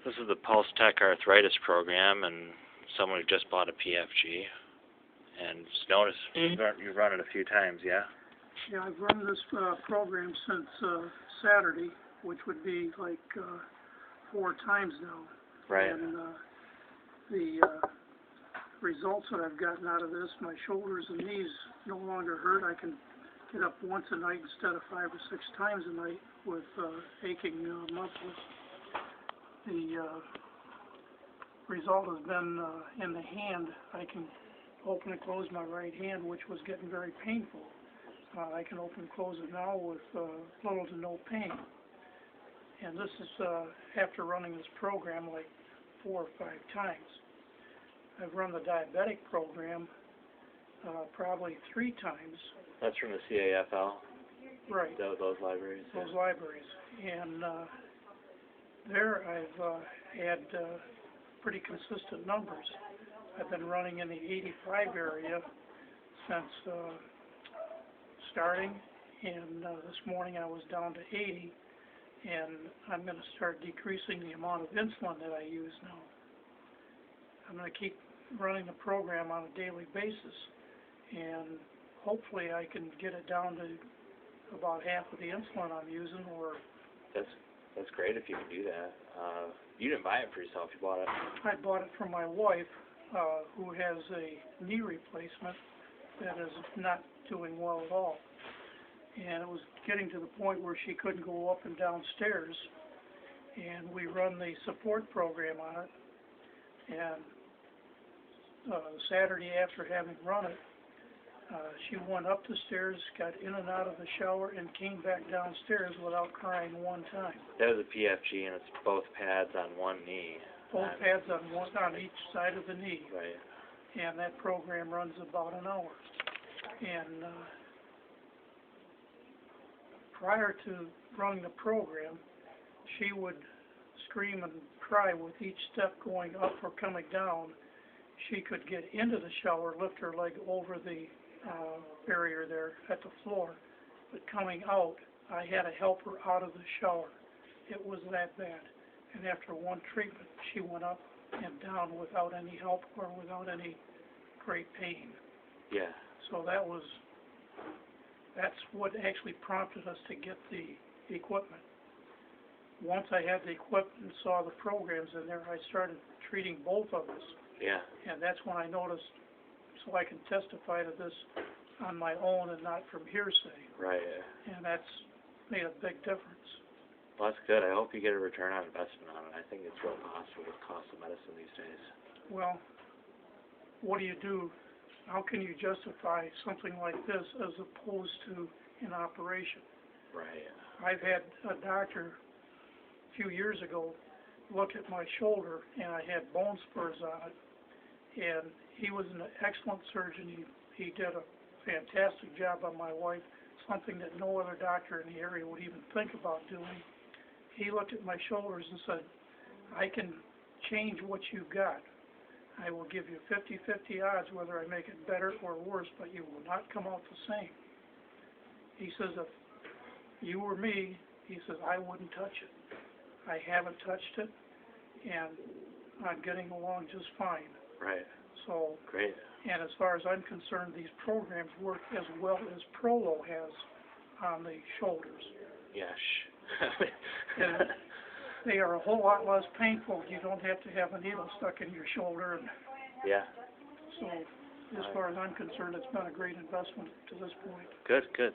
This is the Pulse Tech Arthritis program, and someone who just bought a PFG. And just notice you've run it a few times, yeah? Yeah, I've run this program since Saturday, which would be like 4 times now. Right. And the results that I've gotten out of this, my shoulders and knees no longer hurt. I can get up once a night instead of 5 or 6 times a night with aching muscles. The result has been in the hand. I can open and close my right hand, which was getting very painful. I can open and close it now with little to no pain. And this is after running this program like 4 or 5 times. I've run the diabetic program probably 3 times. That's from the CAFL? Right. Those libraries? Those libraries. And there I've had pretty consistent numbers. I've been running in the 85 area since starting, and this morning I was down to 80, and I'm going to start decreasing the amount of insulin that I use now. I'm going to keep running the program on a daily basis, and hopefully I can get it down to about half of the insulin I'm using. Or That's great if you can do that. You didn't buy it for yourself, you bought it. I bought it from my wife, who has a knee replacement that is not doing well at all. And it was getting to the point where she couldn't go up and down stairs. And we run the support program on it. And Saturday after having run it, she went up the stairs, got in and out of the shower, and came back downstairs without crying one time. That was a PFG, and it's both pads on one knee. Both pads on each side of the knee. Right. And that program runs about an hour. And prior to running the program, she would scream and cry with each step going up or coming down. She could get into the shower, lift her leg over the barrier there at the floor, but coming out, I had to help her out of the shower. It was that bad. And after one treatment, she went up and down without any help or without any great pain. Yeah. So that's what actually prompted us to get the equipment. Once I had the equipment and saw the programs in there, I started treating both of us. Yeah. And that's when I noticed, so I can testify to this on my own and not from hearsay. Right. And that's made a big difference. Well, that's good. I hope you get a return on investment on it. I think it's real possible with the cost of medicine these days. Well, what do? How can you justify something like this as opposed to an operation? Right. I've had a doctor a few years ago look at my shoulder, and I had bone spurs on it. And he was an excellent surgeon. He did a fantastic job on my wife, something that no other doctor in the area would even think about doing. He looked at my shoulders and said, I can change what you've got. I will give you 50-50 odds whether I make it better or worse, but you will not come out the same. He says, if you were me, he says, I wouldn't touch it. I haven't touched it, and I'm getting along just fine. Right. So, great. And as far as I'm concerned, these programs work as well as Prolo has on the shoulders. Yes. And they are a whole lot less painful. You don't have to have a needle stuck in your shoulder. And yeah. so, as far as I'm concerned, it's been a great investment to this point. Good, good.